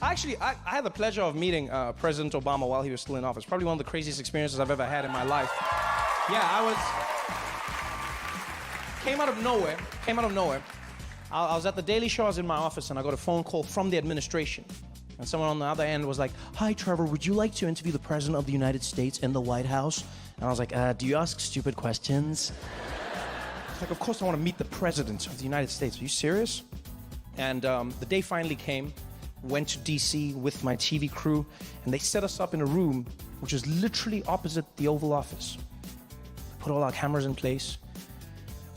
Actually, I had the pleasure of meeting President Obama while he was still in office. Probably one of the craziest experiences I've ever had in my life. Yeah, came out of nowhere. I was at the Daily Show, I was in my office, and I got a phone call from the administration. And someone on the other end was like, "Hi, Trevor, would you like to interview the President of the United States in the White House?" And I was like, "Do you ask stupid questions?" It's like, of course I want to meet the President of the United States. Are you serious? And the day finally came. Went to DC with my TV crew, and they set us up in a room which is literally opposite the Oval Office. Put all our cameras in place.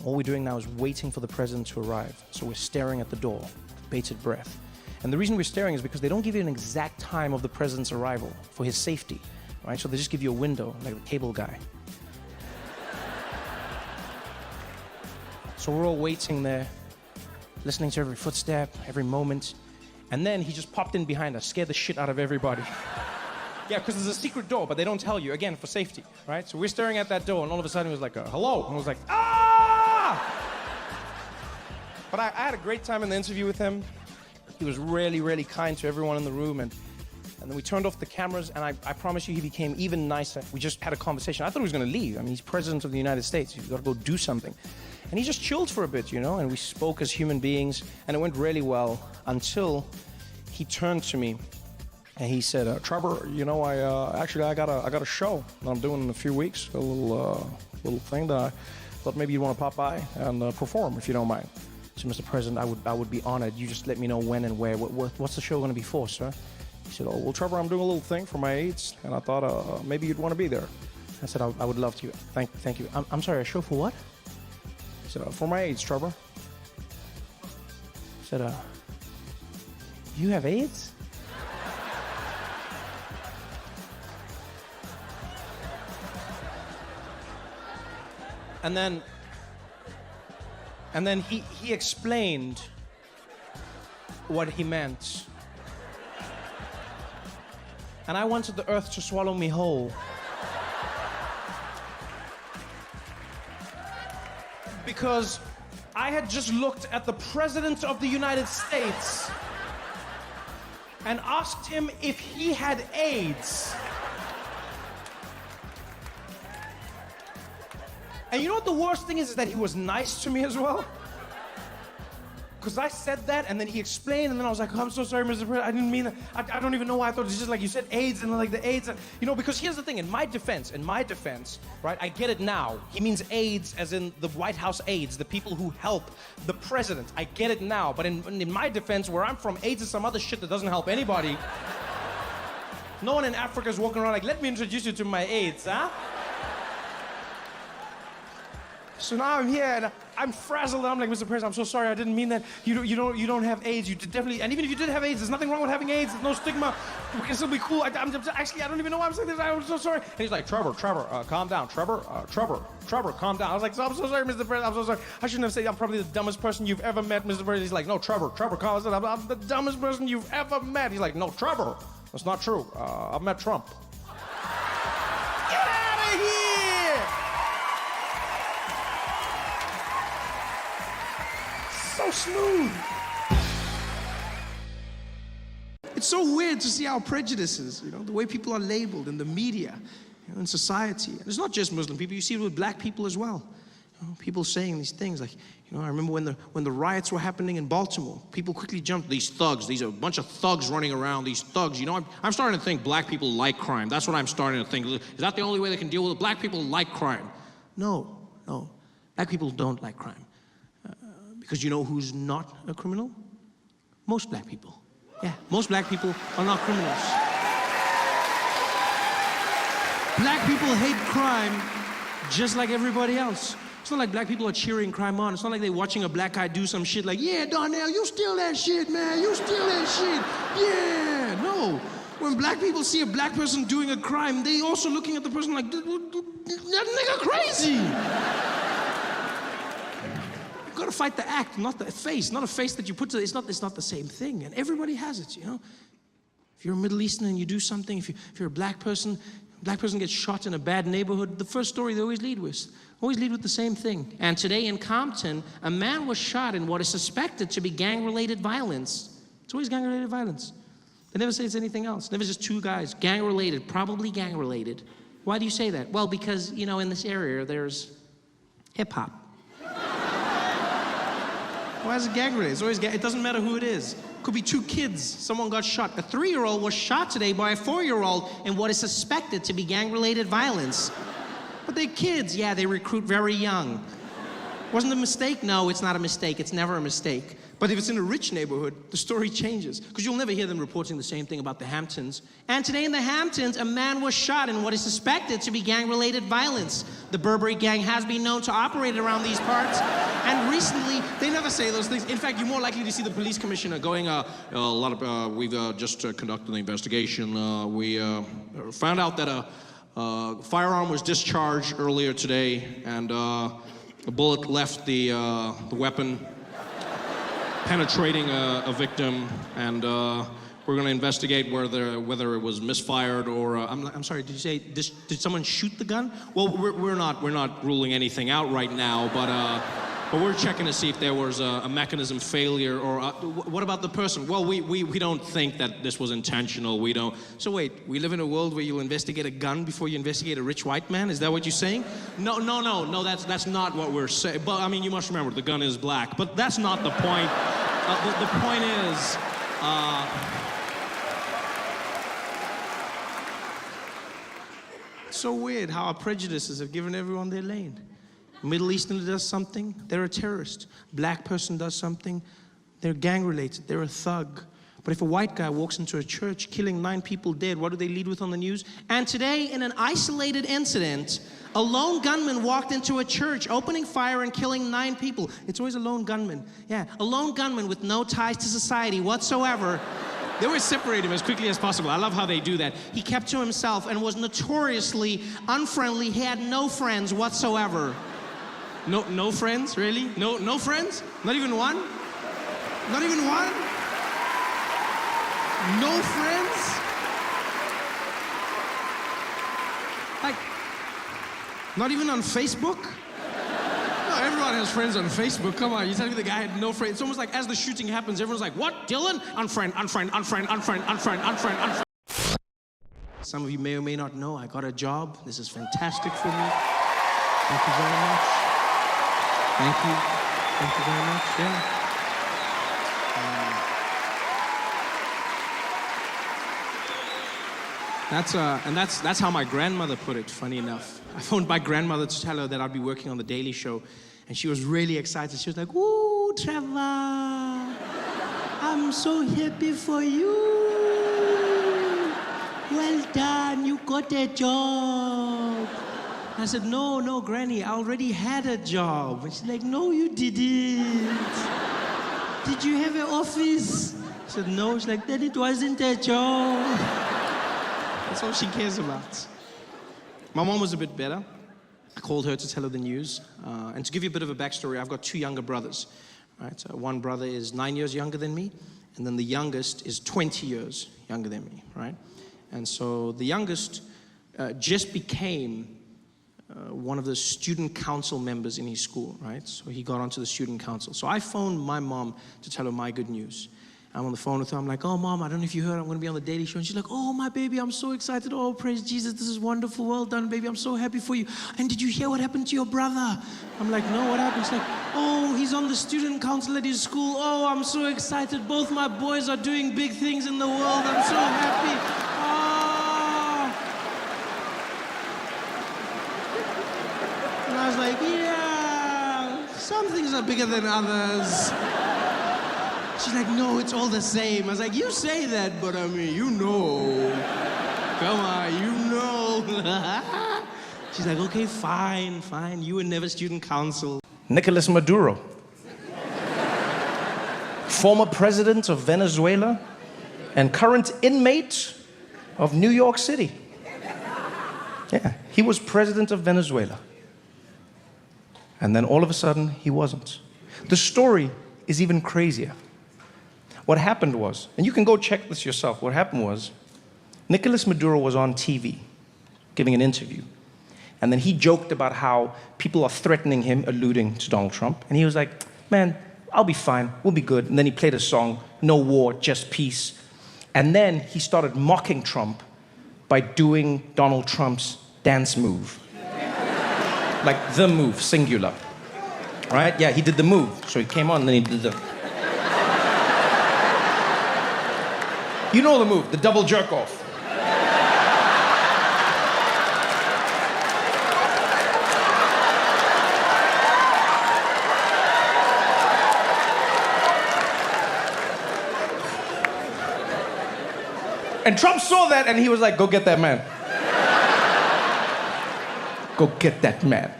All we're doing now is waiting for the president to arrive. So we're staring at the door, with bated breath. And the reason we're staring is because they don't give you an exact time of the president's arrival for his safety, right? So they just give you a window, like the cable guy. So we're all waiting there, listening to every footstep, every moment. And then he just popped in behind us, scared the shit out of everybody. Yeah, because there's a secret door, but they don't tell you, again, for safety, right? So we're staring at that door, and all of a sudden he was like, "Hello," and I was like, "Ah!" But I had a great time in the interview with him. He was really, really kind to everyone in the room, and then we turned off the cameras, and I promise you he became even nicer. We just had a conversation. I thought he was going to leave. I mean, he's president of the United States. You've got to go do something. And he just chilled for a bit, you know, and we spoke as human beings, and it went really well until he turned to me and he said, "Trevor, you know, I got a show that I'm doing in a few weeks, a little thing that I thought maybe you'd want to pop by and perform if you don't mind." So, "Mr. President, I would be honored. You just let me know when and where. What's the show going to be for, sir?" He said, "Oh, well, Trevor, I'm doing a little thing for my AIDS, and I thought maybe you'd want to be there." I said, I would love to. Thank you. I'm sorry, a show for what?" He said, "For my AIDS, Trevor." I said, "You have AIDS?" And then he explained what he meant. And I wanted the earth to swallow me whole. Because I had just looked at the President of the United States and asked him if he had AIDS. And you know what the worst thing is that he was nice to me as well? Because I said that, and then he explained, and then I was like, "I'm so sorry, Mr. President, I didn't mean that. I don't even know why I thought it was just like you said AIDS, and like the AIDS, you know, because here's the thing, in my defense, right, I get it now. He means AIDS as in the White House aides, the people who help the president. I get it now, but in my defense, where I'm from, AIDS is some other shit that doesn't help anybody. No one in Africa is walking around like, "Let me introduce you to my AIDS, huh?" So now I'm here and I'm frazzled. I'm like, "Mr. President, I'm so sorry. I didn't mean that. You don't have AIDS. You definitely. And even if you did have AIDS, there's nothing wrong with having AIDS. There's no stigma. We can still be cool. Actually, I don't even know why I'm saying this. I'm so sorry." And he's like, Trevor, calm down. Trevor, calm down." I was like, "I'm so sorry, Mr. President. I'm so sorry. I shouldn't have said I'm probably the dumbest person you've ever met, Mr. President." He's like, "No, Trevor, calm down. I'm the dumbest person you've ever met." He's like, "No, Trevor, that's not true. I've met Trump." Get out of here! So smooth. It's so weird to see our prejudices, you know, the way people are labeled in the media, you know, in society. And it's not just Muslim people, you see it with black people as well. You know, people saying these things like, you know, I remember when the riots were happening in Baltimore, people quickly jumped, "These thugs, these are a bunch of thugs running around, these thugs." You know, I'm starting to think black people like crime. That's what I'm starting to think. Is that the only way they can deal with it? Black people like crime. No. Black people don't like crime. Because you know who's not a criminal? Most black people. Yeah, most black people are not criminals. Black people hate crime just like everybody else. It's not like black people are cheering crime on. It's not like they're watching a black guy do some shit like, "Yeah, Darnell, you steal that shit, man. You steal that shit. Yeah." No. When black people see a black person doing a crime, they also looking at the person like, "That nigga crazy." You've got to fight the act, not the face. Not a face that you put to it's not the same thing. And everybody has it, you know. If you're a Middle Eastern and you do something, if you're a black person gets shot in a bad neighborhood, the first story they always lead with the same thing. And today in Compton, a man was shot in what is suspected to be gang-related violence. It's always gang-related violence. They never say it's anything else. Never just two guys, gang-related, probably gang-related. Why do you say that? Well, because, you know, in this area, there's hip-hop. Why is it gang-related? It's always gang. It doesn't matter who it is. Could be two kids. Someone got shot. A 3-year-old was shot today by a 4-year-old in what is suspected to be gang-related violence. But they're kids. Yeah, they recruit very young. Wasn't a mistake? No, it's not a mistake. It's never a mistake. But if it's in a rich neighborhood, the story changes. Because you'll never hear them reporting the same thing about the Hamptons. And today in the Hamptons, a man was shot in what is suspected to be gang-related violence. The Burberry gang has been known to operate around these parts. And recently, they never say those things. In fact, you're more likely to see the police commissioner going, we've just conducted an investigation. We found out that a firearm was discharged earlier today, and a bullet left the weapon, penetrating a victim, and we're going to investigate whether it was misfired or I'm sorry. Did you say did someone shoot the gun? Well, we're not ruling anything out right now, but we're checking to see if there was a mechanism failure or what about the person? Well, we don't think that this was intentional. We don't. So wait, we live in a world where you'll investigate a gun before you investigate a rich white man? Is that what you're saying? No. That's not what we're saying. But I mean, you must remember the gun is black. But that's not the point. The point is. It's so weird how our prejudices have given everyone their lane. Middle Eastern does something, they're a terrorist. Black person does something, they're gang-related, they're a thug. But if a white guy walks into a church killing 9 people dead, what do they lead with on the news? And today, in an isolated incident, a lone gunman walked into a church, opening fire and killing 9 people. It's always a lone gunman. Yeah, a lone gunman with no ties to society whatsoever. They always separate him as quickly as possible. I love how they do that. He kept to himself and was notoriously unfriendly. He had no friends whatsoever. No friends, really? No friends? Not even one? Not even one? No friends? Like, not even on Facebook? No, everyone has friends on Facebook. Come on, you telling me the guy had no friends? It's almost like as the shooting happens, everyone's like, what, Dylan? Unfriend. Some of you may or may not know, I got a job. This is fantastic for me. Thank you very much. Thank you. Thank you very much. Yeah. That's how my grandmother put it, funny enough. I phoned my grandmother to tell her that I'd be working on The Daily Show, and she was really excited. She was like, ooh, Trevor, I'm so happy for you. Well done, you got a job. I said, no, Granny, I already had a job. And she's like, no, you didn't. Did you have an office? I said, no. She's like, then it wasn't a job. That's all she cares about. My mom was a bit better. I called her to tell her the news. And to give you a bit of a backstory, I've got 2 younger brothers. Right? One brother is 9 years younger than me, and then the youngest is 20 years younger than me, right? And so the youngest just became one of the student council members in his school, right? So he got onto the student council. So I phoned my mom to tell her my good news. I'm on the phone with her. I'm like, oh, Mom, I don't know if you heard, I'm going to be on The Daily Show. And she's like, oh, my baby, I'm so excited. Oh, praise Jesus. This is wonderful. Well done, baby. I'm so happy for you. And did you hear what happened to your brother? I'm like, no, what happened? She's like, oh, he's on the student council at his school. Oh, I'm so excited. Both my boys are doing big things in the world. I'm so happy. Oh. And I was like, yeah, some things are bigger than others. She's like, no, it's all the same. I was like, you say that, but I mean, you know. Come on, you know. She's like, okay, fine. You were never student council. Nicolas Maduro. Former president of Venezuela and current inmate of New York City. Yeah, he was president of Venezuela. And then all of a sudden, he wasn't. The story is even crazier. What happened was, and you can go check this yourself, what happened was, Nicolas Maduro was on TV giving an interview. And then he joked about how people are threatening him, alluding to Donald Trump. And he was like, man, I'll be fine, we'll be good. And then he played a song, no war, just peace. And then he started mocking Trump by doing Donald Trump's dance move. Like the move, singular. Right? Yeah, he did the move. So he came on and then he did the... You know the move, the double jerk off. And Trump saw that and he was like, go get that man. Go get that man.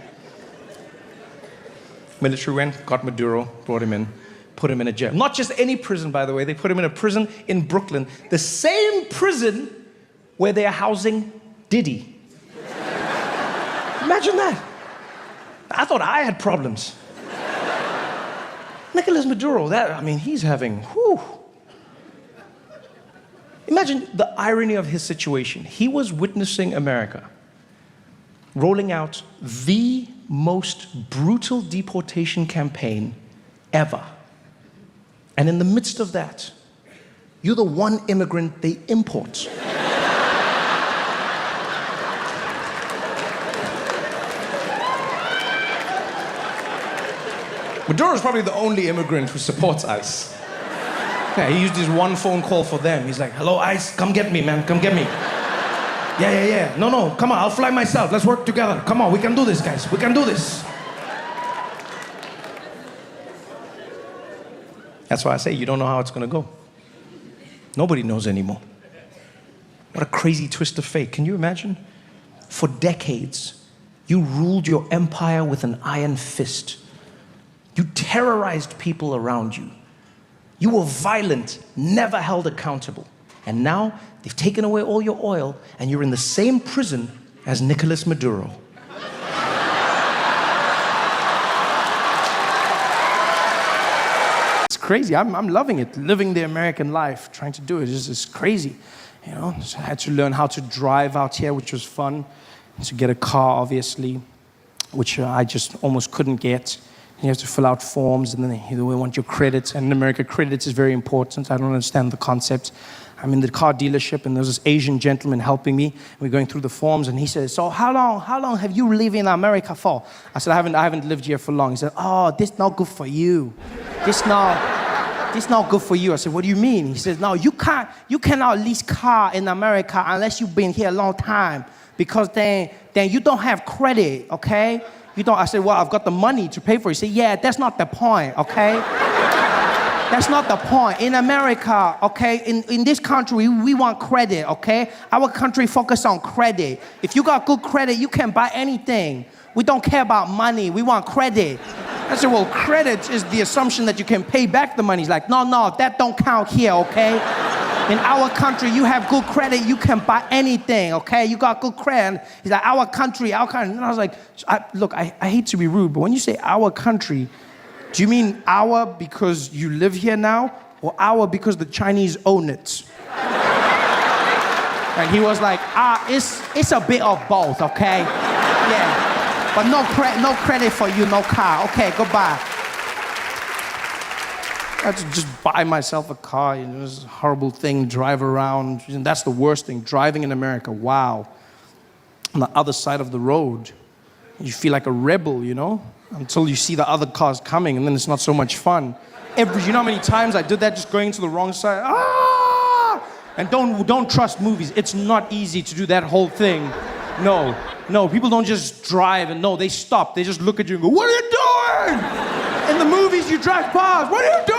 Military went, got Maduro, brought him in, put him in a jail. Not just any prison, by the way. They put him in a prison in Brooklyn. The same prison where they're housing Diddy. Imagine that. I thought I had problems. Nicolas Maduro, he's having, whew. Imagine the irony of his situation. He was witnessing America rolling out the most brutal deportation campaign ever. And in the midst of that, you're the one immigrant they import. Maduro's probably the only immigrant who supports ICE. Yeah, he used his one phone call for them. He's like, hello, ICE, come get me, man, come get me. Yeah. No, come on, I'll fly myself. Let's work together. Come on, we can do this, guys. We can do this. That's why I say you don't know how it's going to go. Nobody knows anymore. What a crazy twist of fate. Can you imagine? For decades, you ruled your empire with an iron fist. You terrorized people around you. You were violent, never held accountable. And now they've taken away all your oil and you're in the same prison as Nicolas Maduro. It's crazy. I'm loving it, living the American life, trying to do it. It's crazy. You know, so I had to learn how to drive out here, which was fun. To get a car, obviously, which I just almost couldn't get. You have to fill out forms, and then they want your credits. And in America, credits is very important. I don't understand the concept. I'm in the car dealership, and there's this Asian gentleman helping me. We're going through the forms, and he says, "So how long have you lived in America for?" I said, I haven't lived here for long. He said, "Oh, this not good for you. This not good for you." I said, "What do you mean?" He says, "No, you cannot lease car in America unless you've been here a long time, because then you don't have credit, okay? You don't." I said, "Well, I've got the money to pay for it." He said, "Yeah, that's not the point, okay? That's not the point. In America, okay, in this country, we want credit, okay? Our country focus on credit. If you got good credit, you can buy anything. We don't care about money. We want credit." I said, "Well, credit is the assumption that you can pay back the money." He's like, no, that don't count here, okay? In our country, you have good credit, you can buy anything, okay? You got good credit. And he's like, our country. And I was like, look, I hate to be rude, but when you say our country, do you mean our because you live here now, or our because the Chinese own it? And he was like, it's a bit of both, okay? Yeah, but no credit for you, no car. Okay, goodbye. I had to just buy myself a car, you know, it's a horrible thing, drive around. And that's the worst thing, driving in America, wow. On the other side of the road, you feel like a rebel, you know, until you see the other cars coming, and then it's not so much fun. You know how many times I did that, just going to the wrong side? And don't trust movies. It's not easy to do that whole thing. No, people don't just drive and no, they stop. They just look at you and go, "What are you doing?" In the movies, you drive past. "What are you doing?"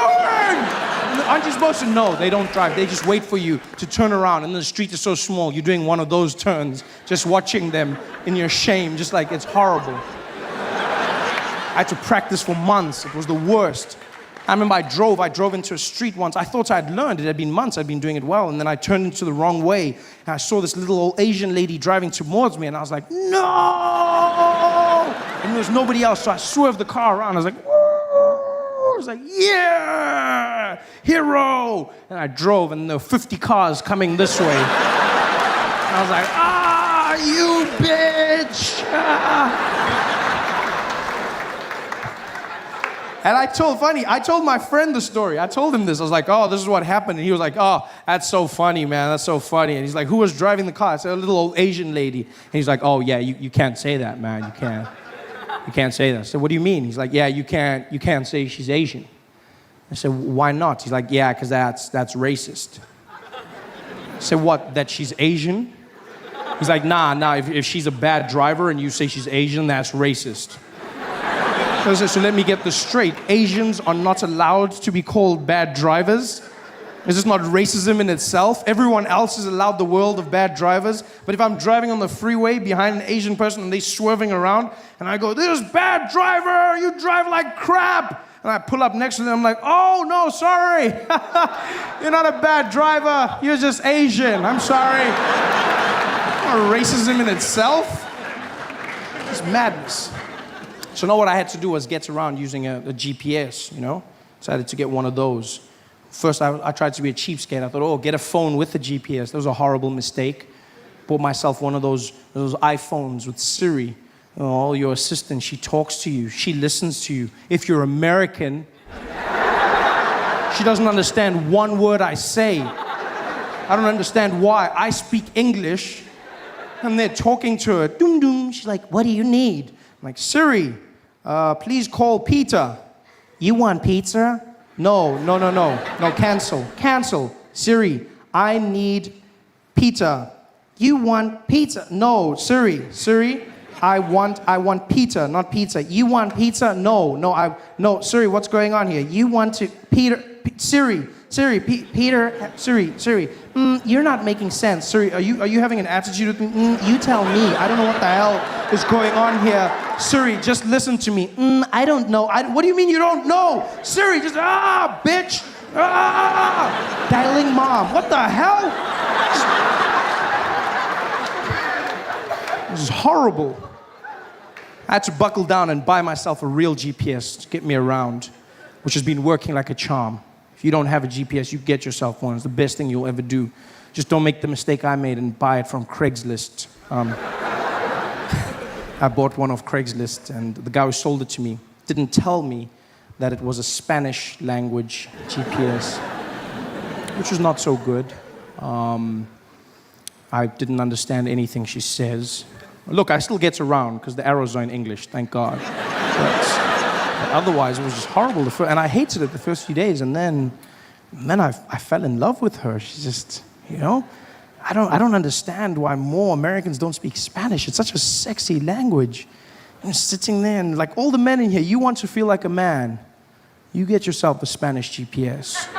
Aren't you supposed to? No, they don't drive. They just wait for you to turn around. And the street is so small, you're doing one of those turns, just watching them in your shame, just like it's horrible. I had to practice for months. It was the worst. I remember I drove into a street once. I thought I'd learned. It had been months. I'd been doing it well. And then I turned into the wrong way. And I saw this little old Asian lady driving towards me. And I was like, no! And there was nobody else. So I swerved the car around. I was like, whoa! I was like, yeah! Hero! And I drove, and there were 50 cars coming this way. And I was like, you bitch! And I told my friend the story. I told him this. I was like, oh, this is what happened. And he was like, oh, that's so funny, man. That's so funny. And he's like, who was driving the car? I said, a little old Asian lady. And he's like, oh, yeah, you can't say that, man. You can't say that. I said, what do you mean? He's like, yeah, you can't say she's Asian. I said, why not? He's like, yeah, because that's racist. I said, what, that she's Asian? He's like, nah, if she's a bad driver and you say she's Asian, that's racist. So let me get this straight. Asians are not allowed to be called bad drivers. Is this not racism in itself? Everyone else is allowed the world of bad drivers. But if I'm driving on the freeway behind an Asian person and they're swerving around, and I go, this bad driver, you drive like crap. And I pull up next to them, I'm like, oh, no, sorry. You're not a bad driver. You're just Asian. I'm sorry. Not racism in itself. It's madness. So now what I had to do was get around using a GPS, you know? Decided to get one of those. First, I tried to be a cheapskate. I thought, oh, get a phone with the GPS. That was a horrible mistake. Bought myself one of those iPhones with Siri. Oh, your assistant, she talks to you. She listens to you. If you're American, she doesn't understand one word I say. I don't understand why. I speak English, and they're talking to her. Doom, doom. She's like, what do you need? I'm like, Siri, please call Peter. You want pizza? No, cancel. Siri, I need pizza. You want pizza? No, Siri, I want pizza, not pizza. You want pizza? No, Siri, what's going on here? You want to, Siri, you're not making sense. Siri, are you having an attitude with me? You tell me. I don't know what the hell is going on here. Siri, just listen to me. I don't know. What do you mean you don't know? Siri, just, bitch. Dialing mom. What the hell? This is horrible. I had to buckle down and buy myself a real GPS to get me around, which has been working like a charm. If you don't have a GPS, you get yourself one. It's the best thing you'll ever do. Just don't make the mistake I made and buy it from Craigslist. I bought one off Craigslist, and the guy who sold it to me didn't tell me that it was a Spanish language GPS, which was not so good. I didn't understand anything she says. Look, I still get around because the arrows are in English, thank God. But otherwise, it was just horrible. And I hated it the first few days, and then I fell in love with her. She's just, you know, I don't understand why more Americans don't speak Spanish. It's such a sexy language. I'm sitting there, and like all the men in here, you want to feel like a man. You get yourself a Spanish GPS.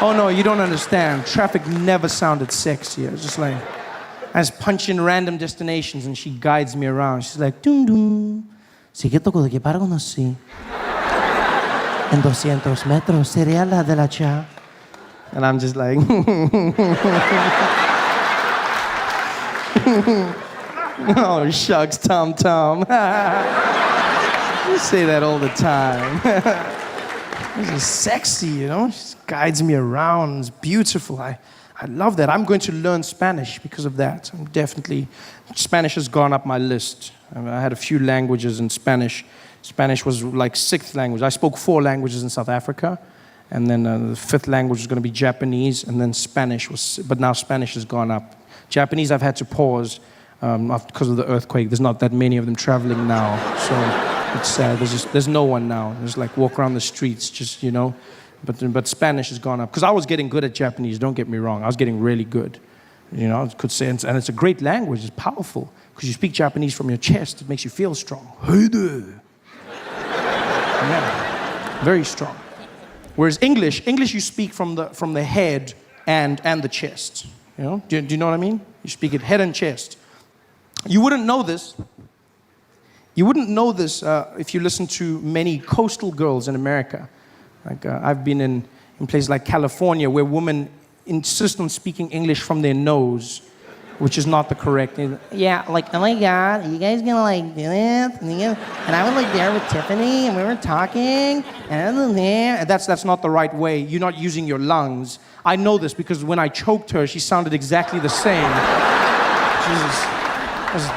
Oh no, you don't understand. Traffic never sounded sexier. It's just like, I just punch in random destinations and she guides me around. She's like, dum dum. Sigue toco de que para conocí. En 200 metros sería la de la cha. And I'm just like, oh shucks, Tom. You say that all the time. This is sexy, you know? She guides me around. It's beautiful. I love that. I'm going to learn Spanish because of that. Spanish has gone up my list. I had a few languages in Spanish. Spanish was like 6th language. I spoke 4 languages in South Africa. And then the 5th language was going to be Japanese. And then Spanish but now Spanish has gone up. Japanese I've had to pause because of the earthquake. There's not that many of them traveling now. So it's sad. There's no one now. There's like walk around the streets, just, you know. But Spanish has gone up. Because I was getting good at Japanese, don't get me wrong. I was getting really good. You know, I could say, and it's a great language. It's powerful. Because you speak Japanese from your chest, it makes you feel strong. Hey there. Yeah, very strong. Whereas English you speak from the head and the chest. You know, do you know what I mean? You speak it head and chest. You wouldn't know this. You wouldn't know this if you listen to many coastal girls in America. Like I've been in places like California where women insist on speaking English from their nose, which is not the correct. Yeah, like, oh my God, are you guys gonna like do this? And I was like there with Tiffany, and we were talking, and that's not the right way. You're not using your lungs. I know this because when I choked her, she sounded exactly the same. Jesus.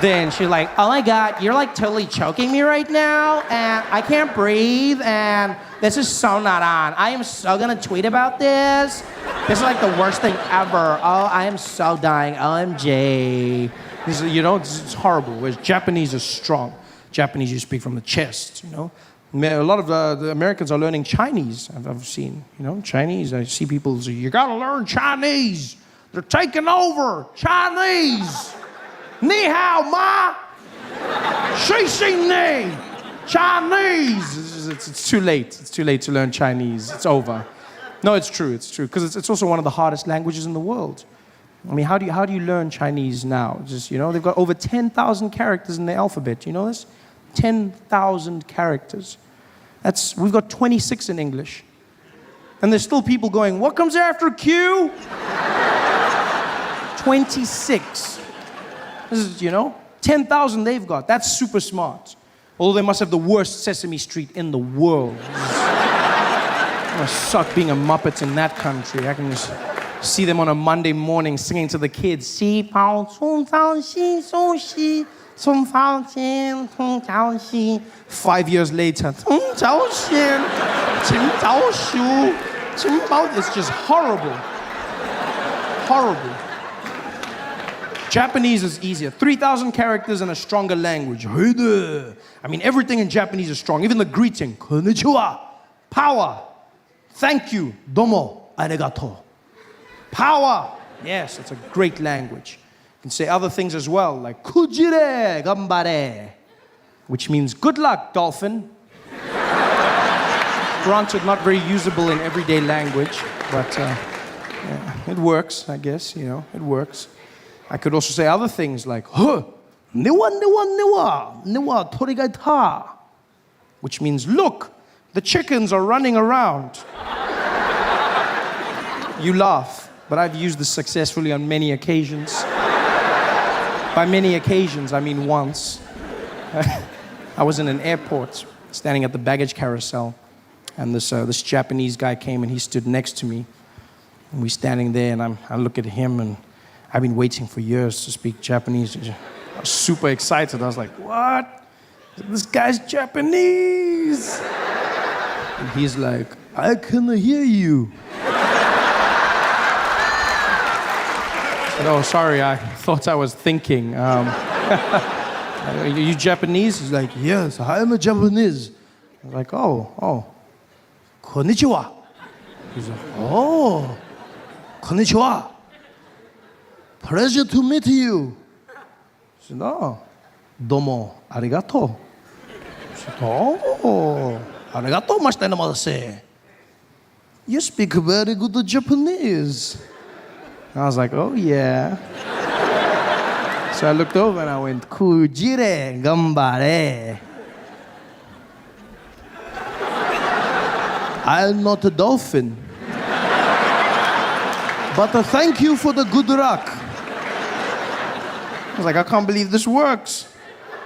Then she's like, oh my God, you're like totally choking me right now, and I can't breathe, and this is so not on. I am so gonna tweet about this. This is like the worst thing ever. Oh, I am so dying. OMG. This is, you know, it's horrible. Whereas Japanese is strong. Japanese, you speak from the chest, you know. A lot of the Americans are learning Chinese, I've seen, you know, Chinese. I see people say, you gotta learn Chinese. They're taking over. Chinese. Ni hao ma. Shi xing ni. Chinese. It's too late. It's too late to learn Chinese. It's over. No, it's true. It's true. Because it's also one of the hardest languages in the world. I mean, how do you learn Chinese now? Just, you know, they've got over 10,000 characters in the alphabet. You know this? 10,000 characters. We've got 26 in English. And there's still people going, what comes after Q? 26. This is, you know, 10,000 they've got. That's super smart. Although they must have the worst Sesame Street in the world. I suck being a Muppet in that country. I can just see them on a Monday morning singing to the kids. 5 years later, it's just horrible. Horrible. Japanese is easier. 3,000 characters and a stronger language. Hey there. I mean, everything in Japanese is strong. Even the greeting. Konnichiwa. Power. Thank you. Domo. Arigato. Power. Yes, it's a great language. You can say other things as well, like kujire gambare, which means good luck, dolphin. Granted, not very usable in everyday language, but yeah, it works, I guess, you know, it works. I could also say other things like, huh, niwa, niwa, niwa, niwa, torigaita, which means, look, the chickens are running around. You laugh, but I've used this successfully on many occasions. By many occasions, I mean once. I was in an airport, standing at the baggage carousel, and this Japanese guy came and he stood next to me. And we're standing there, and I look at him, and I've been waiting for years to speak Japanese. I was super excited. I was like, what? This guy's Japanese. And he's like, I can hear you. I said, oh, sorry, I thought I was thinking. Are you Japanese? He's like, yes, I am a Japanese. I was like, oh, konnichiwa. He's like, oh, konnichiwa. Pleasure to meet you. I said, oh, domo arigato. I said, oh, arigato maste. You speak very good Japanese. I was like, oh yeah. So I looked over and I went, kujire gambare. I'm not a dolphin. But thank you for the good luck. I was like, I can't believe this works.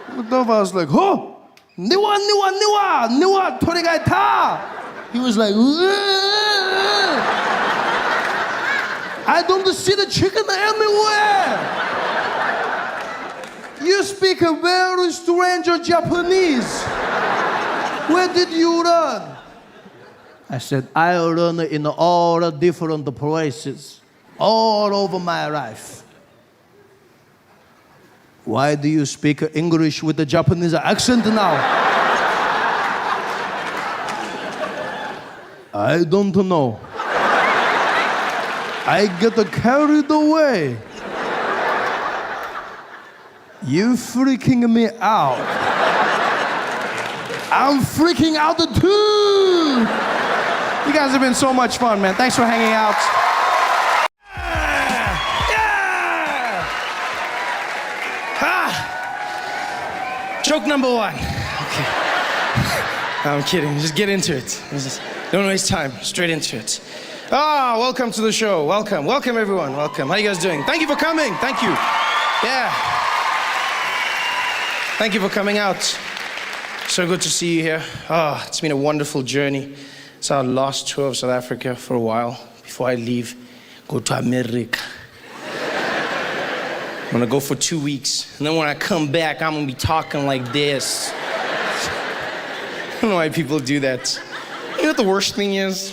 I looked over, I was like, oh, niwa, niwa, niwa, niwa, torigaita. He was like, I don't see the chicken anywhere. You speak a very strange Japanese. Where did you learn? I said, I learned in all different places, all over my life. Why do you speak English with a Japanese accent now? I don't know. I get carried away. You freaking me out. I'm freaking out too. You guys have been so much fun, man. Thanks for hanging out. Yeah! Joke number one. Okay. I'm kidding. Just get into it. Don't waste time. Straight into it. Welcome to the show. Welcome. Welcome, everyone. Welcome. How you guys doing? Thank you for coming. Thank you. Yeah. Thank you for coming out. So good to see you here. It's been a wonderful journey. It's our last tour of South Africa for a while before I leave, go to America. I'm gonna go for 2 weeks. And then when I come back, I'm gonna be talking like this. I don't know why people do that. You know what the worst thing is?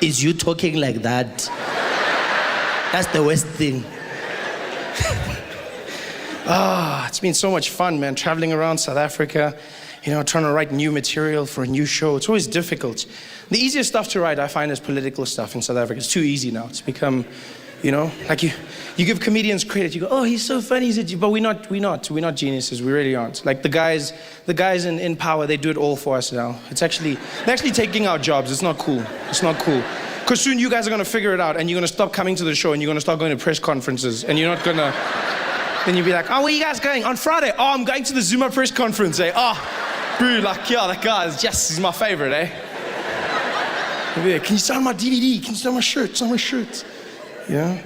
Is you talking like that. That's the worst thing. It's been so much fun, man, traveling around South Africa, trying to write new material for a new show. It's always difficult. The easiest stuff to write, I find, is political stuff in South Africa. It's too easy now. It's become, like you give comedians credit. You go, oh, he's so funny, but we're not geniuses. We really aren't. Like the guys in power, they do it all for us now. They're actually taking our jobs. It's not cool. It's not cool. Because soon you guys are gonna figure it out, and you're gonna stop coming to the show, and you're gonna start going to press conferences, and you're not gonna. Then you'll be like, oh, where are you guys going? On Friday? Oh, I'm going to the Zuma press conference, eh? Oh, bro, like, yeah, that guy he's my favorite, eh? Yeah, can you sign my DVD? Can you sign my shirt? Sign my shirt. Yeah.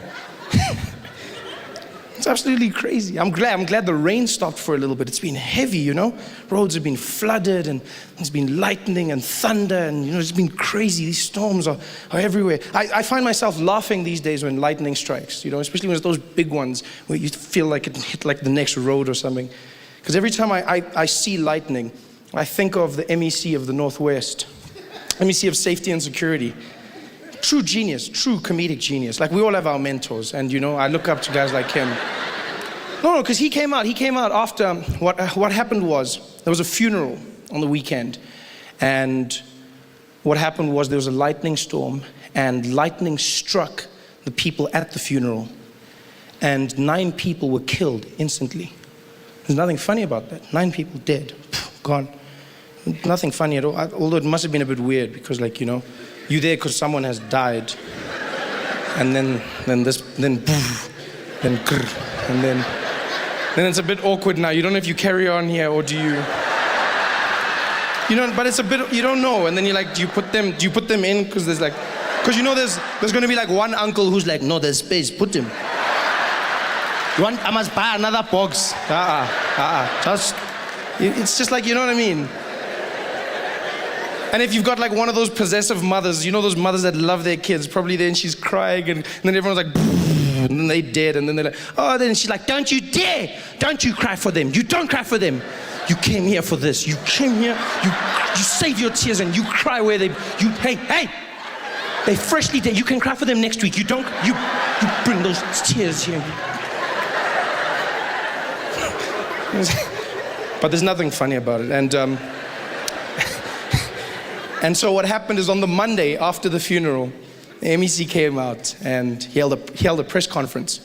It's absolutely crazy. I'm glad the rain stopped for a little bit. It's been heavy, Roads have been flooded, and there's been lightning and thunder, and it's been crazy. These storms are everywhere. I find myself laughing these days when lightning strikes, especially when it's those big ones where you feel like it hit like the next road or something. Because every time I see lightning, I think of the MEC of the Northwest, MEC of Safety and Security. True genius, true comedic genius. Like, we all have our mentors, and I look up to guys like him. No, because he came out after, what happened was, there was a funeral on the weekend, and what happened was there was a lightning storm, and lightning struck the people at the funeral, and 9 people were killed instantly. There's nothing funny about that. 9 people dead, gone. Nothing funny at all, although it must have been a bit weird, because you're there because someone has died, and then it's a bit awkward now. You don't know if you carry on here or do you? But it's a bit, you don't know. And then you're like, do you put them in? Because there's going to be like one uncle who's like, no, there's space, put him. I must buy another box. It's just like, you know what I mean? And if you've got like one of those possessive mothers, those mothers that love their kids, probably then she's crying, and then everyone's like, and then they dead, and then they're like, oh, then she's like, don't you dare, don't you cry for them, you don't cry for them. You came here for this, you came here, you save your tears and you cry where hey, they freshly dead, you can cry for them next week, you bring those tears here. But there's nothing funny about it, and so what happened is on the Monday after the funeral, the MEC came out and he held a press conference.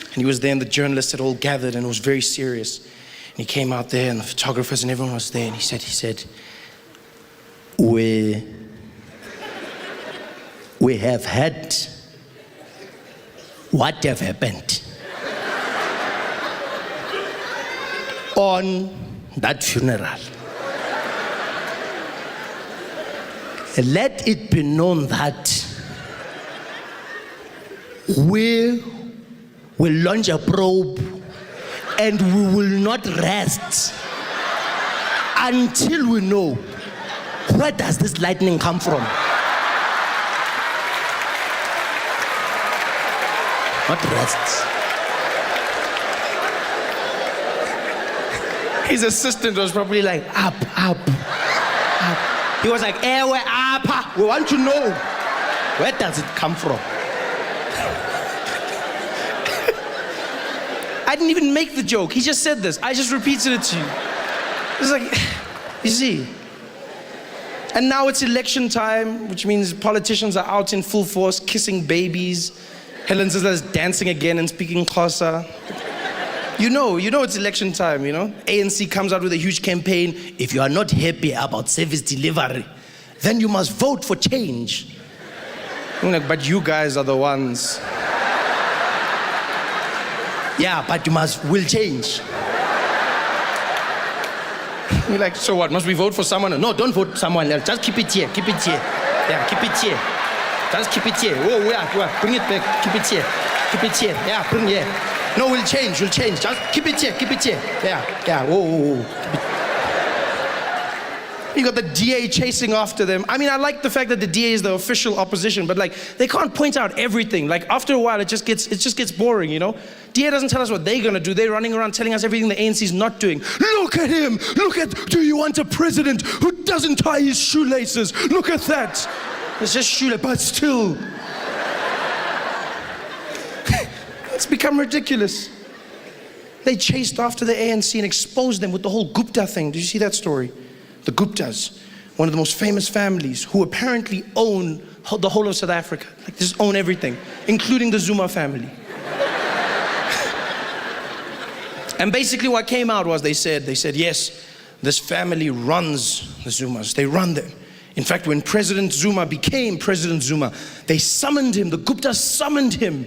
And he was there and the journalists had all gathered and it was very serious. And he came out there and the photographers and everyone was there and he said, we have had what have happened on that funeral. Let it be known that we will launch a probe and we will not rest until we know where does this lightning come from. Not rest. His assistant was probably like, up. He was like, we're up. We want to know, where does it come from? I didn't even make the joke. He just said this. I just repeated it to you. It's like, you see. And now it's election time, which means politicians are out in full force, kissing babies. Helen Zizla's dancing again and speaking Xhosa. You know it's election time, ANC comes out with a huge campaign. If you are not happy about service delivery, then you must vote for change. I'm like, but you guys are the ones. Yeah, but we'll change. We're like, so what, must we vote for someone? No, don't vote for someone else. Just keep it here. Yeah, keep it here. Just keep it here. Oh, yeah, bring it back. Keep it here. Yeah, bring it here. No, we'll change. Just keep it here. Yeah. Whoa. You got the DA chasing after them. I mean, I like the fact that the DA is the official opposition, but like, they can't point out everything. Like, after a while, it just gets boring, you know? DA doesn't tell us what they're gonna do. They're running around telling us everything the ANC's not doing. Look at him! Do you want a president who doesn't tie his shoelaces? Look at that! It's just shoelace, but still. It's become ridiculous. They chased after the ANC and exposed them with the whole Gupta thing. Did you see that story? The Guptas, one of the most famous families who apparently own the whole of South Africa. Like, just own everything, including the Zuma family. And basically what came out was they said, yes, this family runs the Zumas. They run them. In fact, when President Zuma became President Zuma, they summoned him, the Guptas summoned him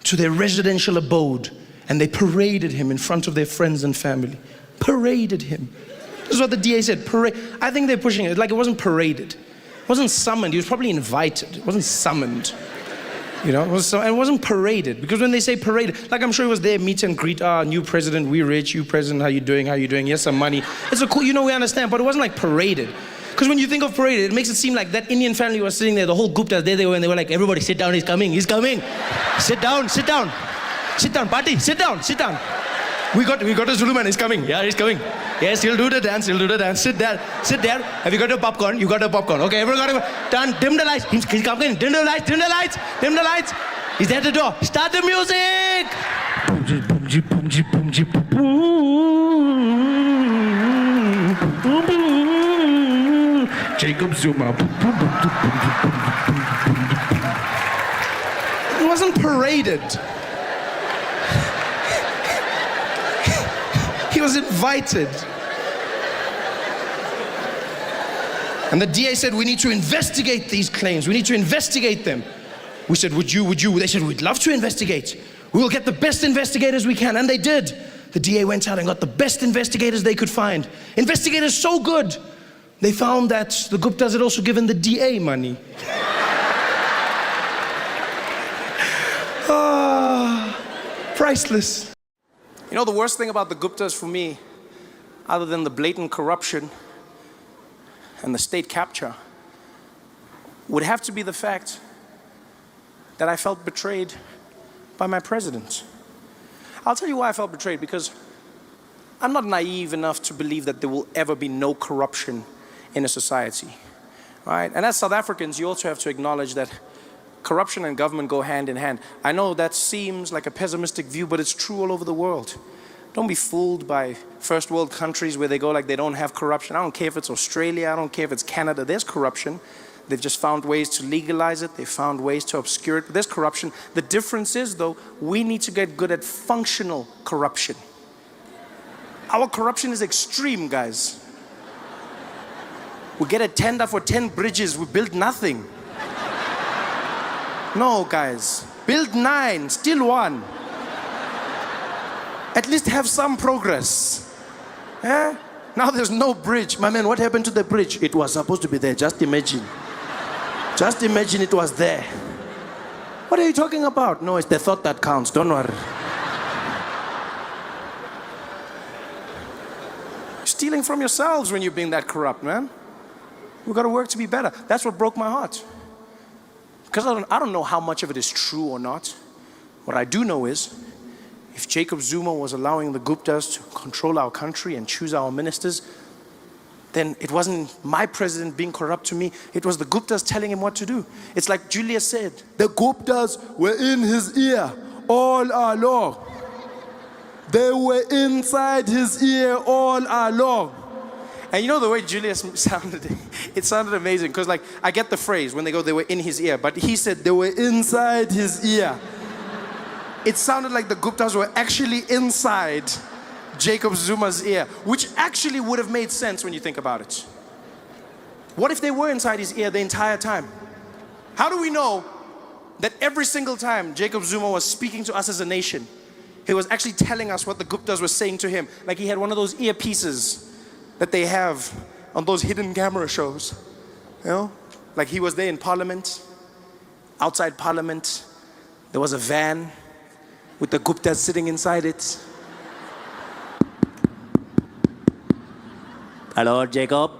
to their residential abode, and they paraded him in front of their friends and family. Paraded him. This is what the DA said, parade. I think they're pushing it, like it wasn't paraded. It wasn't summoned, he was probably invited. It wasn't summoned. You know, it wasn't paraded. Because when they say paraded, like I'm sure it was their meet and greet, new president, we rich, you president, how you doing, here's some money. It's a cool, you know, we understand, but it wasn't like paraded. Because when you think of paraded, it makes it seem like that Indian family was sitting there, the whole Guptas, there they were, and they were like, everybody sit down, he's coming. Sit down, party, sit down. We got a Zulu man, he's coming. Yeah, he's coming. Yes, he'll do the dance. Sit there. Have you got your popcorn? You got your popcorn. Okay, everyone got it. Done. Dim the lights. He's coming. Dim the lights. He's at the door. Start the music. Jacob Zuma. It wasn't paraded. He was invited. And the DA said, we need to investigate these claims. We need to investigate them. We said, would you? They said, we'd love to investigate. We will get the best investigators we can. And they did. The DA went out and got the best investigators they could find. Investigators so good, they found that the Guptas had also given the DA money. Priceless. You know, the worst thing about the Guptas for me, other than the blatant corruption and the state capture, would have to be the fact that I felt betrayed by my president. I'll tell you why I felt betrayed, because I'm not naive enough to believe that there will ever be no corruption in a society, right? And as South Africans, you also have to acknowledge that corruption and government go hand in hand. I know that seems like a pessimistic view, but it's true all over the world. Don't be fooled by first world countries where they go like they don't have corruption. I don't care if it's Australia, I don't care if it's Canada, there's corruption. They've just found ways to legalize it, they've found ways to obscure it, but there's corruption. The difference is, though, we need to get good at functional corruption. Our corruption is extreme, guys. We get a tender for 10 bridges, we build nothing. No, guys, build 9, still 1. At least have some progress. Eh? Now there's no bridge. My man, what happened to the bridge? It was supposed to be there, just imagine. Just imagine it was there. What are you talking about? No, it's the thought that counts, don't worry. Stealing from yourselves when you're being that corrupt, man. We've got to work to be better. That's what broke my heart. Because I don't know how much of it is true or not. What I do know is, if Jacob Zuma was allowing the Guptas to control our country and choose our ministers, then it wasn't my president being corrupt to me, it was the Guptas telling him what to do. It's like Julius said, the Guptas were in his ear all along. They were inside his ear all along. And you know the way Julius sounded, it sounded amazing, because like, I get the phrase when they go, they were in his ear, but he said they were inside his ear. It sounded like the Guptas were actually inside Jacob Zuma's ear, which actually would have made sense when you think about it. What if they were inside his ear the entire time? How do we know that every single time Jacob Zuma was speaking to us as a nation, he was actually telling us what the Guptas were saying to him? Like he had one of those earpieces that they have on those hidden camera shows, you know? Like he was there in Parliament, outside Parliament, there was a van with the Guptas sitting inside it. Hello, Jacob.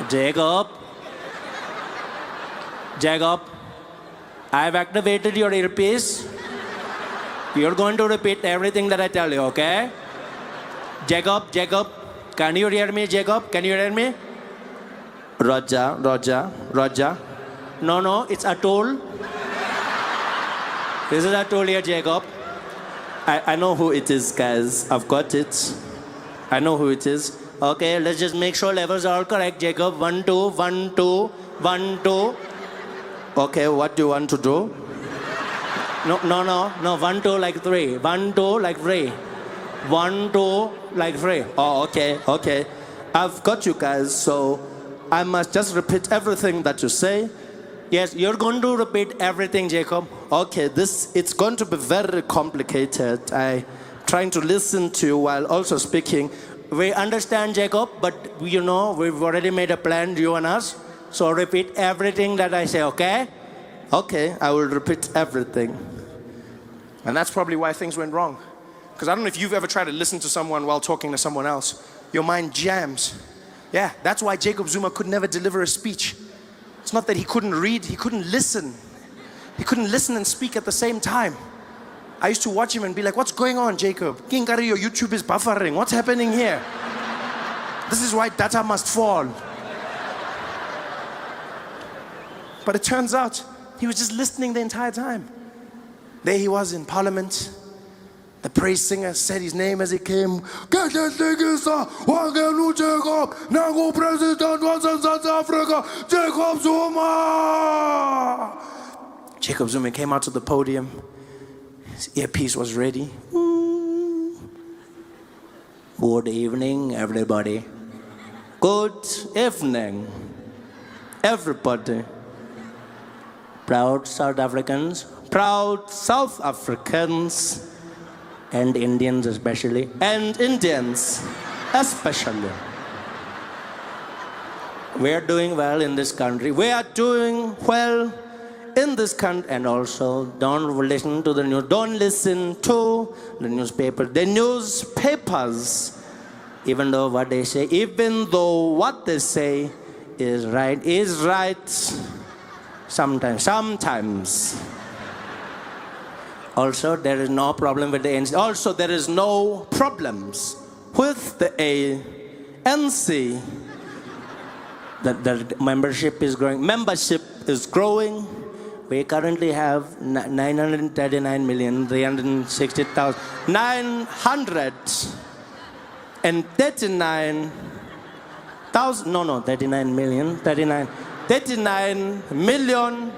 Jacob. Jacob, I've activated your earpiece. You're going to repeat everything that I tell you, okay? Jacob, can you hear me, Jacob? Can you hear me? Roger. No, it's Atul. This is Atul here, Jacob. I know who it is, guys. I've got it. I know who it is. Okay, let's just make sure levels are all correct, Jacob. 1, 2, 1, 2, 1, 2. Okay, what do you want to do? No, 1, 2 like 3. 1, 2 like 3. 1, 2 like 3. Oh, okay. I've got you guys, so I must just repeat everything that you say. Yes, you're going to repeat everything, Jacob. Okay, it's going to be very complicated. I'm trying to listen to you while also speaking. We understand, Jacob, but we've already made a plan, you and us. So repeat everything that I say, okay? Okay, I will repeat everything. And that's probably why things went wrong. Because I don't know if you've ever tried to listen to someone while talking to someone else. Your mind jams. Yeah, that's why Jacob Zuma could never deliver a speech. It's not that he couldn't read, he couldn't listen. He couldn't listen and speak at the same time. I used to watch him and be like, what's going on, Jacob? Kinkari, your YouTube is buffering. What's happening here? This is why data must fall. But it turns out he was just listening the entire time. There he was in Parliament. The praise singer said his name as he came. President of South Africa, Jacob Zuma. Jacob Zuma came out to the podium. His earpiece was ready. Good evening, everybody. Good evening, everybody. Proud South Africans, and Indians especially. We are doing well in this country. And also don't listen to the news. Don't listen to the newspaper. The newspapers, even though what they say is right. Sometimes. Also, there is no problem with the ANC. Also, there is no problems with the ANC. The membership is growing. We currently have 939,360,000. 39 million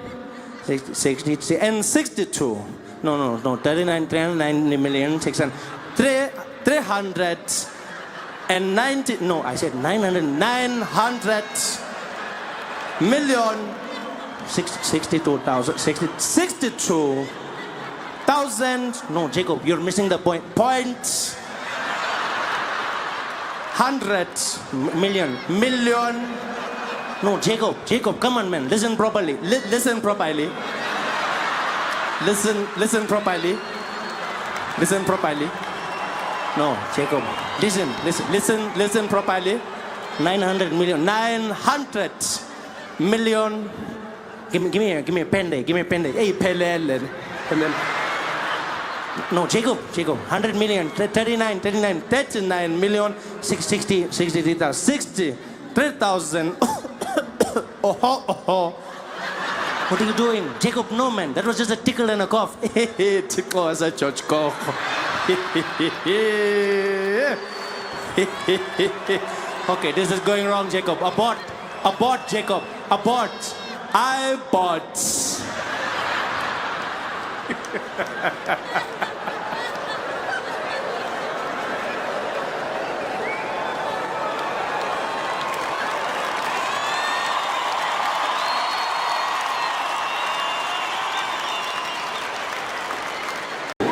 63 and 62. 39 million 600. 390. No, I said 900 million 62,000. No, Jacob, you're missing the point. 100 million. No, Jacob, come on, man. Listen properly. Listen properly. No, Jacob. Listen properly. 900 million. Give me a pen there. Hey, pelele. No, Jacob. 100 million. 39 million. 63,000. Oh. What are you doing? Jacob, no, man. That was just a tickle and a cough. Tickle as a church cough. Okay, this is going wrong, Jacob. Abort, Jacob. Abort. I bought.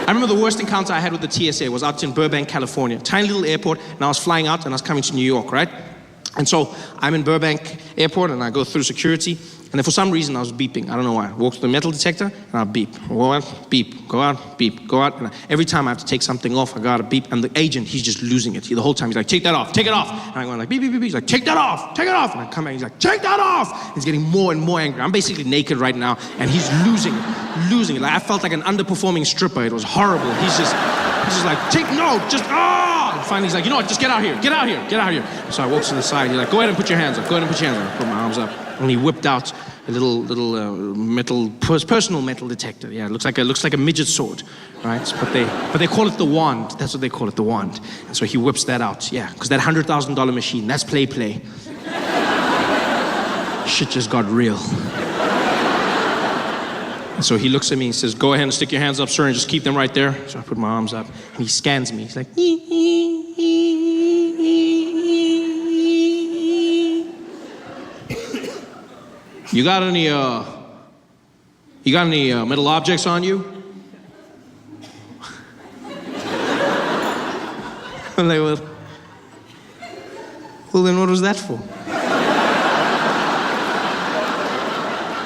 I remember the worst encounter I had with the TSA was out in Burbank, California. Tiny little airport, and I was flying out and I was coming to New York, right? And so I'm in Burbank Airport and I go through security And then for some reason I was beeping. I don't know why. I walked to the metal detector and I beep. Go out, beep. Go out, beep. Go out. And every time I have to take something off, I gotta beep. And the agent, he's just losing it. The whole time he's like, take that off, take it off. And I'm going like, beep, beep, beep, beep. He's like, take that off, take it off. And I come back, he's like, take that off. He's getting more and more angry. I'm basically naked right now and he's losing it. Like I felt like an underperforming stripper. It was horrible. He's just like, And finally he's like, you know what, just get out here. So I walk to the side, he's like, go ahead and put your hands up. I put my arms up. And he whipped out a little personal metal detector. Yeah, it looks like a midget sword, right? But they call it the wand. That's what they call it, the wand. And so he whips that out, yeah, because that $100,000 machine, that's play. Shit just got real. And so he looks at me and says, go ahead and stick your hands up, sir, and just keep them right there. So I put my arms up, and he scans me. He's like, You got any metal objects on you? I'm like, well, then what was that for?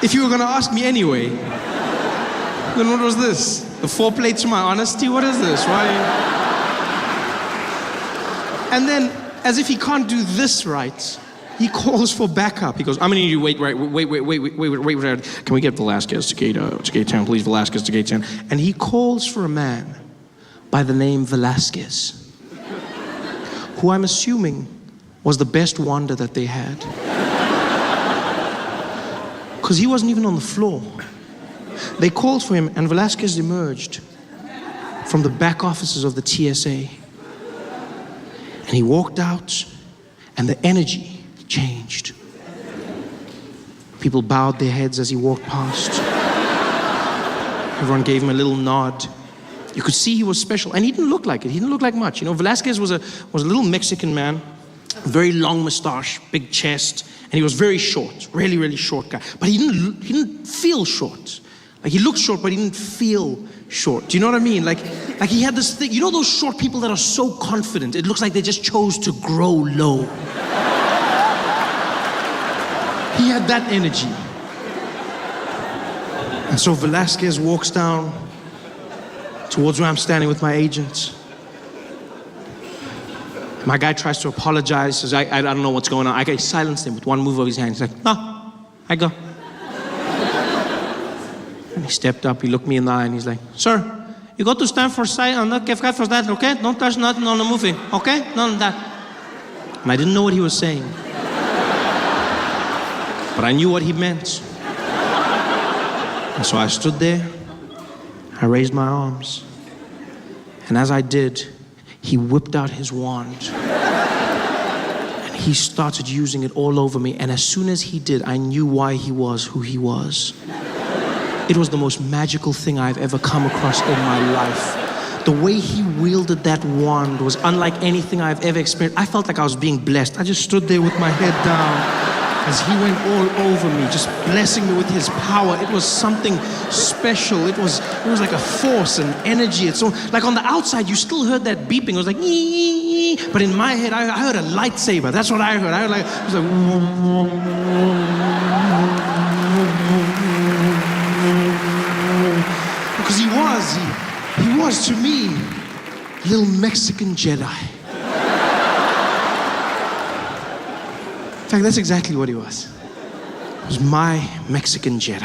If you were gonna ask me anyway, then what was this? The foreplay to my honesty? What is this? Why? And then, as if he can't do this right, he calls for backup. He goes, I'm gonna need you, wait. Can we get Velasquez to gate 10, please? Velasquez to gate 10. And he calls for a man by the name Velasquez, who I'm assuming was the best wander that they had. Because he wasn't even on the floor. They called for him, and Velasquez emerged from the back offices of the TSA. And he walked out, and the energy changed. People bowed their heads as he walked past. Everyone gave him a little nod. You could see he was special, and he didn't look like it. He didn't look like much. You know, Velasquez was a little Mexican man, very long mustache, big chest, and he was very short, really, really short guy. But he didn't feel short. Like he looked short, but he didn't feel short. Do you know what I mean? Like he had this thing. You know those short people that are so confident, it looks like they just chose to grow low. He had that energy. And so Velasquez walks down towards where I'm standing with my agent. My guy tries to apologize, says, I don't know what's going on. I silenced him with one move of his hand. He's like, no, I go. And he stepped up, he looked me in the eye, and he's like, sir, you got to stand for side and not give for that, okay? Don't touch nothing on the movie, okay? None of that. And I didn't know what he was saying. But I knew what he meant. And so I stood there, I raised my arms, and as I did, he whipped out his wand. And he started using it all over me, and as soon as he did, I knew why he was who he was. It was the most magical thing I've ever come across in my life. The way he wielded that wand was unlike anything I've ever experienced. I felt like I was being blessed. I just stood there with my head down as he went all over me, just blessing me with his power. It was something special. It was like a force and energy. It's so, like on the outside, you still heard that beeping. It was like, ee, but in my head, I heard a lightsaber. That's what I heard. It was like, because he was to me, a little Mexican Jedi. In fact, that's exactly what he was. He was my Mexican Jedi.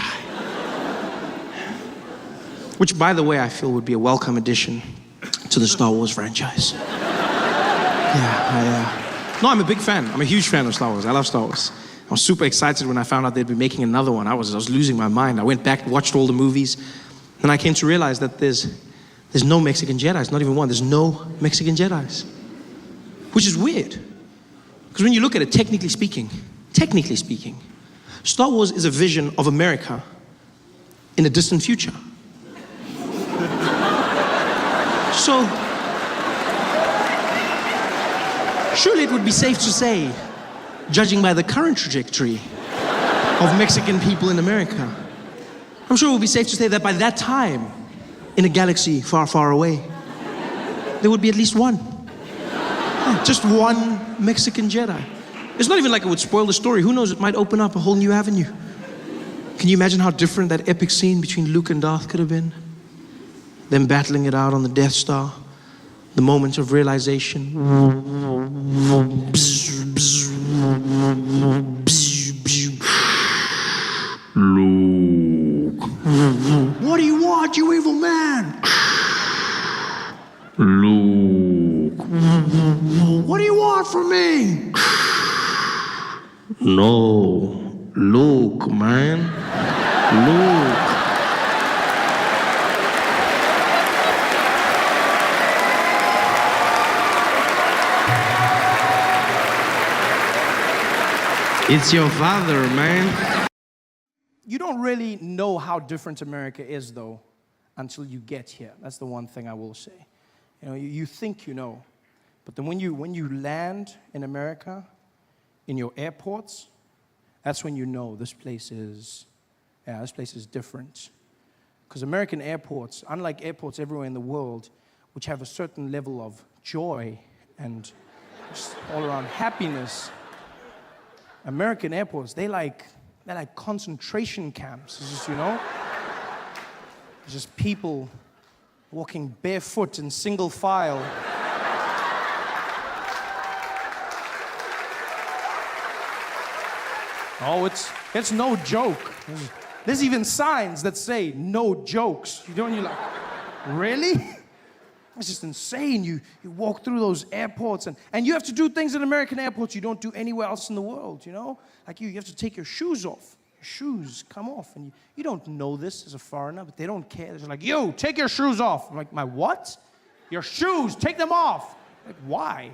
Which, by the way, I feel would be a welcome addition to the Star Wars franchise. No, I'm a big fan. I'm a huge fan of Star Wars. I love Star Wars. I was super excited when I found out they'd be making another one. I was losing my mind. I went back, watched all the movies, and I came to realize that there's no Mexican Jedis, not even one. There's no Mexican Jedis, which is weird. Because when you look at it, technically speaking, Star Wars is a vision of America in a distant future. So, surely it would be safe to say, judging by the current trajectory of Mexican people in America, I'm sure it would be safe to say that by that time, in a galaxy far, far away, there would be at least one. Just one Mexican Jedi. It's not even like it would spoil the story. Who knows, it might open up a whole new avenue. Can you imagine how different that epic scene between Luke and Darth could have been? Them battling it out on the Death Star. The moment of realization. Luke. What do you want, you evil man? Luke. What do you want from me? No. Luke, man. Luke. It's your father, man. You don't really know how different America is, though, until you get here. That's the one thing I will say. You know, you think you know, but then when you land in America, in your airports, that's when you know this place is different. Because American airports, unlike airports everywhere in the world, which have a certain level of joy and just all around happiness, American airports, they're like concentration camps. It's just, you know, it's just people walking barefoot in single file. Oh, it's no joke. There's even signs that say no jokes. You know, and you're like, really? It's just insane. You walk through those airports and you have to do things in American airports you don't do anywhere else in the world, you know? Like you have to take your shoes off. Your shoes come off. And you don't know this as a foreigner, but they don't care. They're like, you, take your shoes off. I'm like, my what? Your shoes, take them off. Like, why?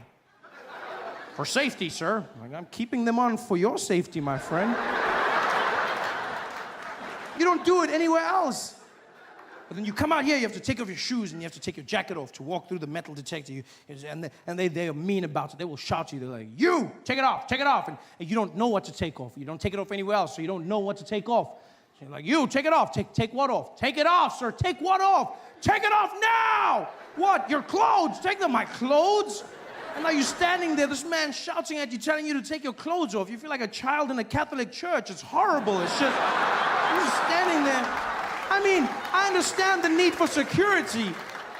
For safety, sir. Like, I'm keeping them on for your safety, my friend. You don't do it anywhere else. But then you come out here, you have to take off your shoes and you have to take your jacket off to walk through the metal detector. And they are mean about it. They will shout to you. They're like, you, take it off, take it off. And you don't know what to take off. You don't take it off anywhere else, so you don't know what to take off. So you're like, you, take it off. Take what off? Take it off, sir. Take what off? Take it off now! What? Your clothes? Take them, my clothes? And now you're standing there, this man shouting at you, telling you to take your clothes off. You feel like a child in a Catholic church. It's horrible. It's just, you're just standing there. I mean, I understand the need for security,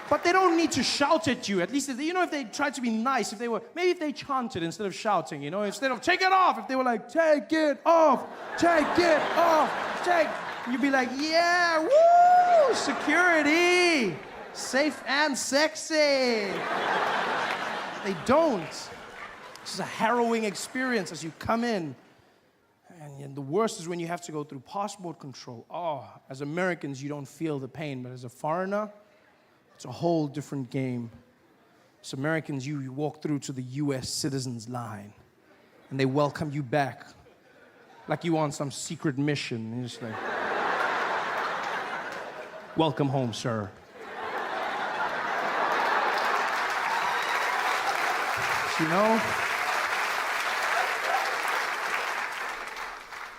but they don't need to shout at you. At least, if they tried to be nice, maybe if they chanted instead of shouting, you know, instead of take it off, if they were like, take it off, you'd be like, yeah, woo, security, safe and sexy. They don't. This is a harrowing experience as you come in. And the worst is when you have to go through passport control. Oh, as Americans, you don't feel the pain, but as a foreigner, it's a whole different game. As Americans, you walk through to the U.S. citizens line, and they welcome you back like you on some secret mission. And you're just like, welcome home, sir. You know?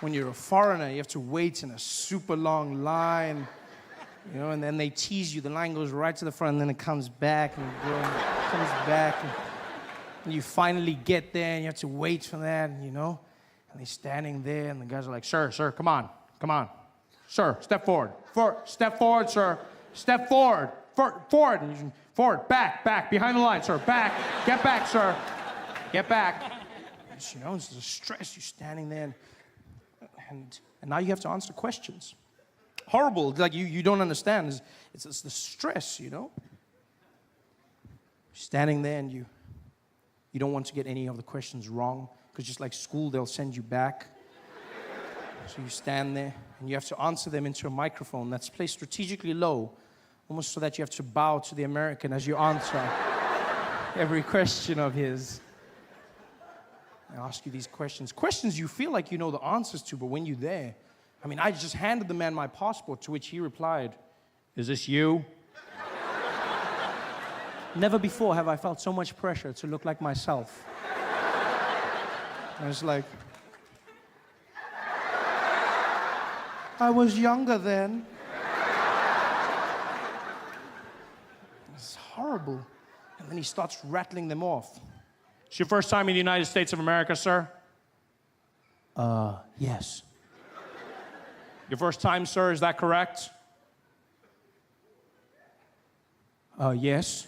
When you're a foreigner, you have to wait in a super long line, you know, and then they tease you. The line goes right to the front, and then it comes back, and it comes back, and you finally get there, and you have to wait for that, you know, and they're standing there, and the guys are like, sir, come on, sir, step forward, step forward, sir, step forward, forward, and you forward, back, behind the line, sir, back, get back, sir, get back. You know, it's the stress. You're standing there, and now you have to answer questions. Horrible, like you don't understand. It's the stress, you know. You're standing there and you don't want to get any of the questions wrong, because just like school, they'll send you back. So you stand there and you have to answer them into a microphone that's placed strategically low, almost so that you have to bow to the American as you answer every question of his. I ask you these questions you feel like you know the answers to, but when you're there, I mean, I just handed the man my passport, to which he replied, "Is this you?" Never before have I felt so much pressure to look like myself. I was like, I was younger then. It's horrible. And then he starts rattling them off. It's your first time in the United States of America, sir? Yes. Your first time, sir, is that correct? Yes.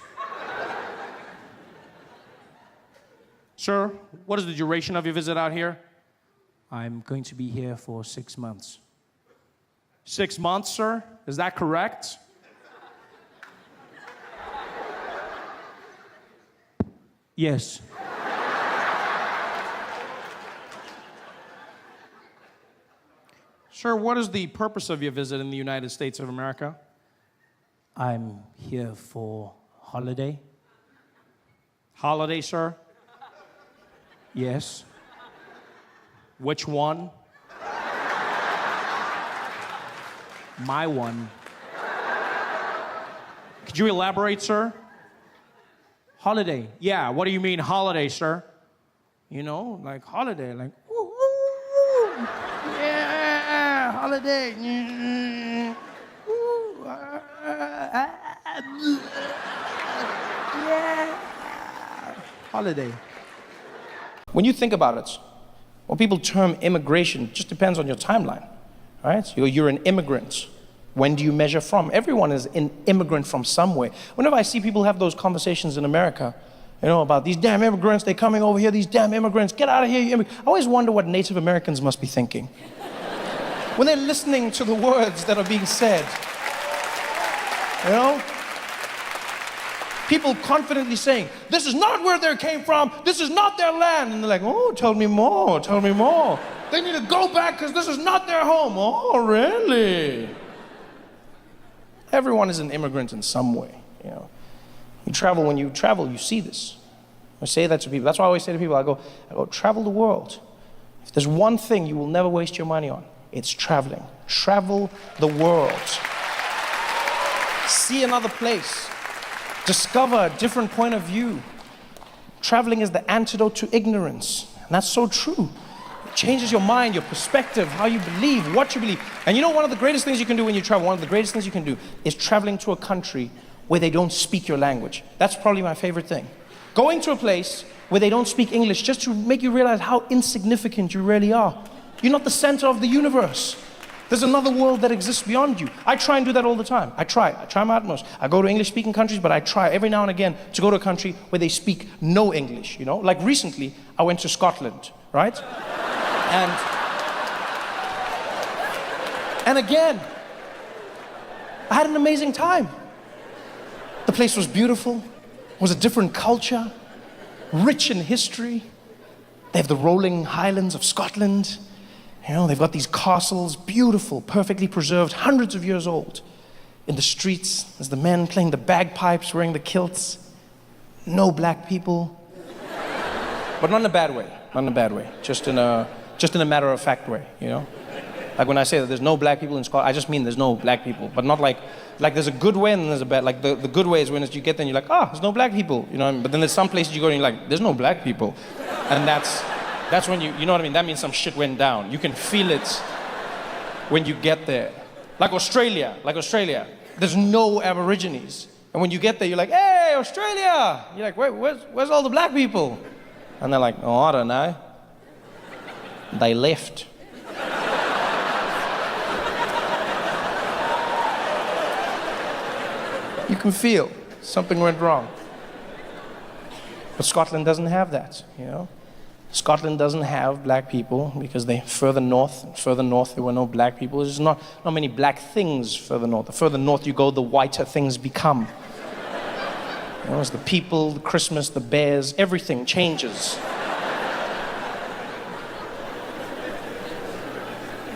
Sir, what is the duration of your visit out here? I'm going to be here for 6 months. 6 months, sir? Is that correct? Yes. Sir, what is the purpose of your visit in the United States of America? I'm here for holiday. Holiday, sir? Yes. Which one? My one. Could you elaborate, sir? Holiday. Yeah, what do you mean holiday, sir? You know, like holiday, like, woo, woo, woo. Yeah, holiday. Woo, yeah. Holiday. When you think about it, what people term immigration just depends on your timeline, right? You're an immigrant. When do you measure from? Everyone is an immigrant from somewhere. Whenever I see people have those conversations in America, you know, about these damn immigrants, they're coming over here, these damn immigrants, get out of here, you immigrants. I always wonder what Native Americans must be thinking when they're listening to the words that are being said. You know? People confidently saying, this is not where they came from, this is not their land. And they're like, oh, tell me more, tell me more. They need to go back because this is not their home. Oh, really? Everyone is an immigrant in some way, you know. When you travel, you see this. I say that to people. That's why I always say to people, I go, travel the world. If there's one thing you will never waste your money on, it's traveling. Travel the world. See another place. Discover a different point of view. Traveling is the antidote to ignorance. And that's so true. It changes your mind, your perspective, how you believe, what you believe. And you know, one of the greatest things you can do when you travel, one of the greatest things you can do is traveling to a country where they don't speak your language. That's probably my favorite thing. Going to a place where they don't speak English just to make you realize how insignificant you really are. You're not the center of the universe. There's another world that exists beyond you. I try and do that all the time. I try my utmost. I go to English-speaking countries, but I try every now and again to go to a country where they speak no English, you know? Like recently, I went to Scotland, right? And again, I had an amazing time. The place was beautiful. It was a different culture, rich in history. They have the rolling highlands of Scotland. You know, they've got these castles, beautiful, perfectly preserved, hundreds of years old. In the streets, there's the men playing the bagpipes, wearing the kilts. No black people. But not in a bad way, not in a bad way. Just in a matter-of-fact way, you know? Like when I say that there's no black people in Scotland, I just mean there's no black people. But not like there's a good way and there's a bad. Like the good way is when you get there and you're like, there's no black people, you know? But then there's some places you go and you're like, there's no black people. And that's when you know what I mean? That means some shit went down. You can feel it when you get there. Like Australia. There's no Aborigines. And when you get there, you're like, hey, Australia! You're like, where's all the black people? And they're like, oh, I don't know. They left. You can feel something went wrong. But Scotland doesn't have that, you know? Scotland doesn't have black people because they're further north there were no black people. There's not many black things further north. The further north you go, the whiter things become. You know, it's the people, the Christmas, the bears, everything changes.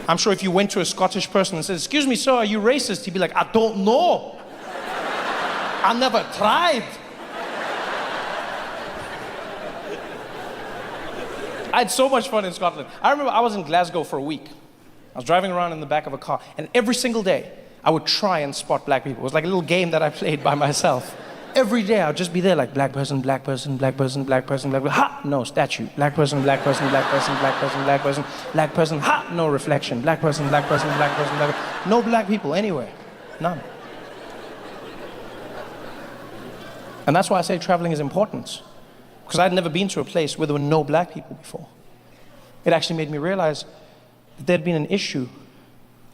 I'm sure if you went to a Scottish person and said, excuse me, sir, are you racist? He'd be like, I don't know. I never tried. I had so much fun in Scotland. I remember I was in Glasgow for a week. I was driving around in the back of a car, and every single day, I would try and spot black people. It was like a little game that I played by myself. Every day, I would just be there like, black person, black person, black person, black person, black person, ha! No, statue. Black person, black person, black person, black person, black person, black person, ha! No reflection. Black person, black person, black person, black person. No black people anywhere. None. And that's why I say traveling is important. Because I'd never been to a place where there were no black people before. It actually made me realize that there'd been an issue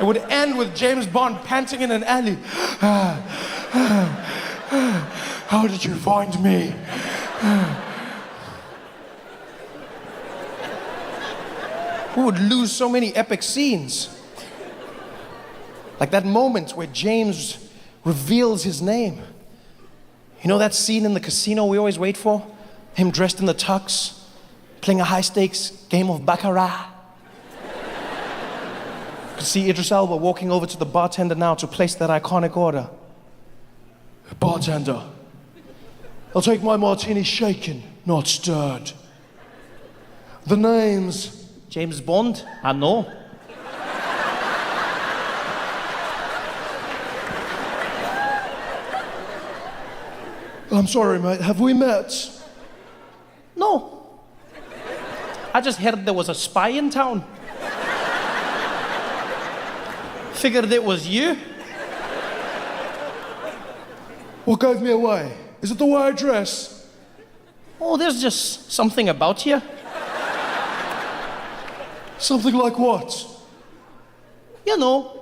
It would end with James Bond panting in an alley. How did you find me? We would lose so many epic scenes. Like that moment where James reveals his name. You know that scene in the casino we always wait for? Him dressed in the tux, playing a high-stakes game of baccarat. You can see Idris Elba walking over to the bartender now to place that iconic order. Bartender, I'll take my martini shaken, not stirred. The name's James Bond? I know. I'm sorry, mate. Have we met? No. I just heard there was a spy in town. Figured it was you. What gave me away? Is it the way I dress? Oh, there's just something about you. Something like what? You know,